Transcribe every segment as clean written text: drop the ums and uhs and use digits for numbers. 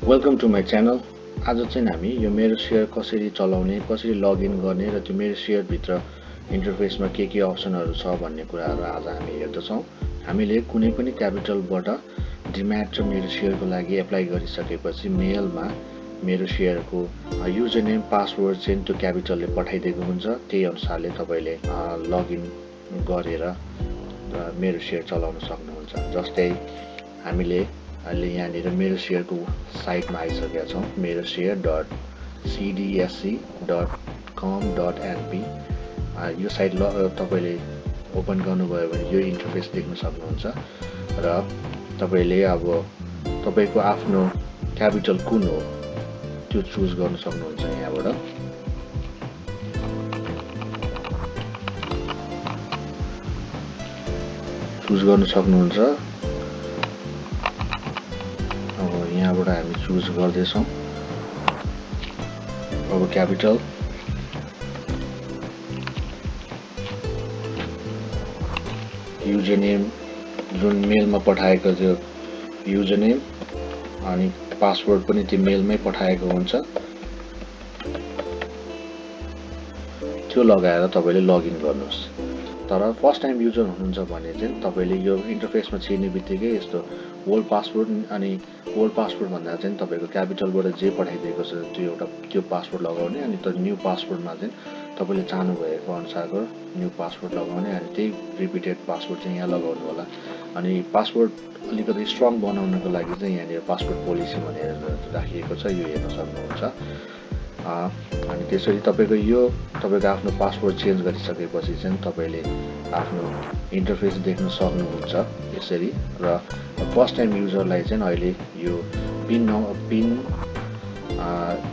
Welcome to my channel. आज चाहिँ हामी यो मेरो सेयर कसरी चलाउने, कसरी लगइन गर्ने र त्यो मेरो सेयरभित्र इन्टरफेसमा के अप्सनहरू छ भन्ने कुराहरू आज हामी हेर्दछौँ। हामीले कुनै पनि क्यापिटलबाट डिम्याट र मेरो सेयरको लागि एप्लाई गरिसकेपछि मेलमा मेरो सेयरको युजर नेम पासवर्ड चाहिँ त्यो क्यापिटलले पठाइदिएको हुन्छ। त्यही अनुसारले तपाईँले लगइन गरेर मेरो सेयर चलाउन सक्नुहुन्छ। जस्तै हामीले अहिले यहाँनिर मेरो सेयरको साइटमा आइसकेका छौँ, meroshare.cdsc.com.np। यो साइट तपाईँले ओपन गर्नुभयो भने यो इन्टरफेस देख्न सक्नुहुन्छ र तपाईँले अब तपाईँको आफ्नो क्यापिटल कुन हो त्यो चुज गर्न सक्नुहुन्छ। यहाँबाट चुज गर्न सक्नुहुन्छ। यहाँबाट हामी चुज गर्दैछौँ। अब क्यापिटल युजर नेम जुन मेलमा पठाएको त्यो युजर नेम अनि पासवर्ड पनि त्यो मेलमै पठाएको हुन्छ, त्यो लगाएर तपाईँले लगइन गर्नुहोस्। तर फर्स्ट टाइम युजर हुनुहुन्छ भने चाहिँ तपाईँले यो इन्टरफेसमा छिर्ने बित्तिकै यस्तो ओल्ड पासवर्ड अनि ओल्ड पासवर्ड भन्दा चाहिँ तपाईँको क्यापिटलबाट जे पठाइदिएको छ त्यो पासवर्ड लगाउने अनि त न्यू पासवर्डमा चाहिँ तपाईँले चाहनुभएको अनुसारको न्यू पासवर्ड लगाउने अनि त्यही रिपिटेड पासवर्ड चाहिँ यहाँ लगाउनु होला। अनि पासवर्ड अलिकति स्ट्रङ बनाउनको लागि चाहिँ यहाँनिर पासवर्ड पोलिसी भनेर राखिएको छ, यो हेर्न सक्नुहुन्छ। अनि त्यसरी तपाईँको आफ्नो पासवर्ड चेन्ज गरिसकेपछि चाहिँ तपाईँले आफ्नो इन्टरफेस देख्न सक्नुहुन्छ यसरी। र फर्स्ट टाइम युजरलाई चाहिँ अहिले यो पिन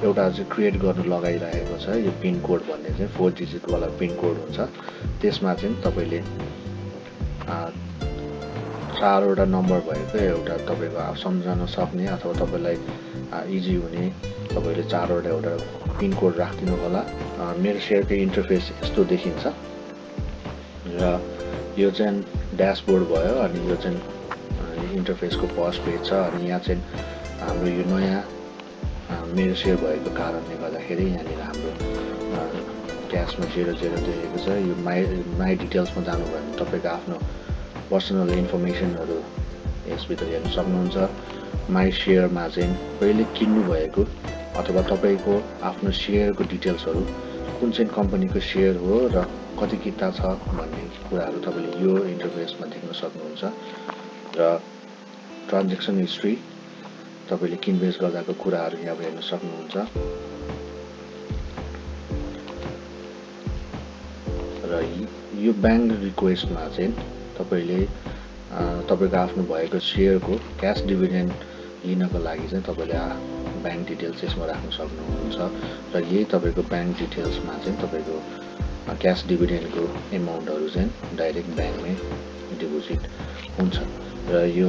एउटा चाहिँ क्रिएट गर्नु लगाइरहेको छ। यो पिन कोड भन्ने चाहिँ 4 डिजिटवाला पिन कोड हुन्छ। त्यसमा चाहिँ तपाईँले 4वटा नम्बर भएको एउटा तपाईँको सम्झन सक्ने अथवा तपाईँलाई इजी हुने तपाईँले 4वटा एउटा पिन कोड राखिदिनु होला। मेरो सेयरको इन्टरफेस यस्तो देखिन्छ र यो चाहिँ ड्यासबोर्ड भयो। अनि यो चाहिँ इन्टरफेसको फर्स्ट पेज छ। अनि यहाँ चाहिँ हाम्रो यो नयाँ मेरो सेयर भएको कारणले गर्दाखेरि यहाँनिर हाम्रो क्यासमा 0 देखेको छ। यो माई डिटेल्समा जानुभयो भने तपाईँको आफ्नो पर्सनल इन्फर्मेसनहरू यसभित्र हेर्न सक्नुहुन्छ। माई सेयरमा चाहिँ पहिले किन्नुभएको अथवा तपाईँको आफ्नो सेयरको डिटेल्सहरू कुन चाहिँ कम्पनीको सेयर हो र कति किता छ भन्ने कुराहरू तपाईँले यो इन्टरफेसमा देख्न सक्नुहुन्छ। र ट्रान्जेक्सन हिस्ट्री तपाईँले किनबेच गर्दाको कुराहरू यहाँ हेर्न सक्नुहुन्छ। र यो ब्याङ्क रिक्वेस्टमा चाहिँ तपाईँले तपाईँको आफ्नो भएको सेयरको क्यास डिभिडेन्ड लिनको लागि चाहिँ तपाईँले ब्याङ्क डिटेल्स यसमा राख्न सक्नुहुन्छ। र यही तपाईँको ब्याङ्क डिटेल्समा चाहिँ तपाईँको क्यास डिभिडेन्डको एमाउन्टहरू चाहिँ डाइरेक्ट ब्याङ्कमै डिपोजिट हुन्छ। र यो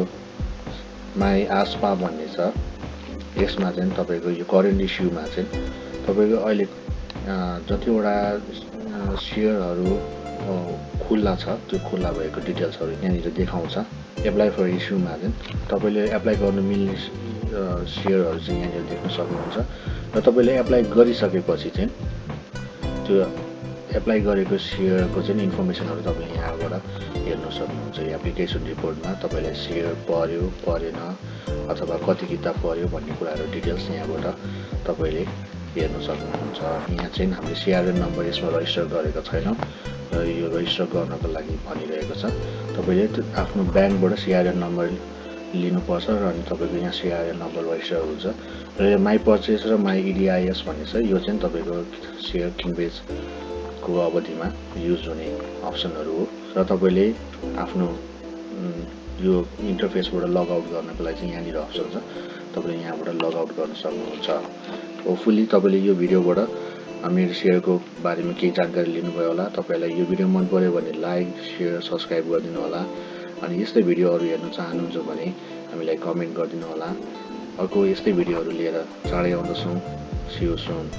माई आस्पा भन्ने छ, यसमा चाहिँ तपाईँको यो करेन्ट इस्युमा चाहिँ तपाईँको अहिले जतिवटा सेयरहरू खुल्ला छ त्यो खुल्ला भएको डिटेल्सहरू यहाँनिर देखाउँछ। एप्लाई फर इस्युमा चाहिँ तपाईँले एप्लाई गर्नु मिल्ने सेयरहरू चाहिँ यहाँनिर देख्न सक्नुहुन्छ। र तपाईँले एप्लाई गरिसकेपछि चाहिँ त्यो एप्लाई गरेको सेयरको चाहिँ इन्फर्मेसनहरू तपाईँले यहाँबाट हेर्न सक्नुहुन्छ। यो एप्लिकेसन रिपोर्टमा तपाईँलाई सेयर पर्यो परेन अथवा कति किताब पर्यो भन्ने कुराहरू डिटेल्स यहाँबाट तपाईँले हेर्न सक्नुहुन्छ। यहाँ चाहिँ हामीले सिआरएन नम्बर यसमा रजिस्टर गरेको छैनौँ र यो रजिस्टर गर्नको लागि भनिरहेको छ। तपाईँले आफ्नो ब्याङ्कबाट सिआरएन नम्बर लिनुपर्छ र अनि तपाईँको यहाँ सिआरएन नम्बर रजिस्टर हुन्छ। र यो माई पर्चेस र माई इडिआइएस भन्ने छ, यो चाहिँ तपाईँको सेयर किनबेचको अवधिमा युज हुने अप्सनहरू हो। र तपाईँले आफ्नो यो इन्टरफेसबाट लगआउट गर्नको लागि चाहिँ यहाँनिर अप्सन छ, तपाईँले यहाँबाट लगआउट गर्न सक्नुहुन्छ। होपफुली तपाईँले यो भिडियोबाट मेरो सेयरको बारेमा केही जानकारी लिनुभयो होला। तपाईँलाई यो भिडियो मन पर्यो भने लाइक सेयर सब्सक्राइब गरिदिनु होला। अनि यस्तै भिडियोहरू हेर्न चाहनुहुन्छ भने हामीलाई कमेन्ट गरिदिनु होला। अर्को यस्तै भिडियोहरू लिएर चाँडै आउँदछौँ। C you soon.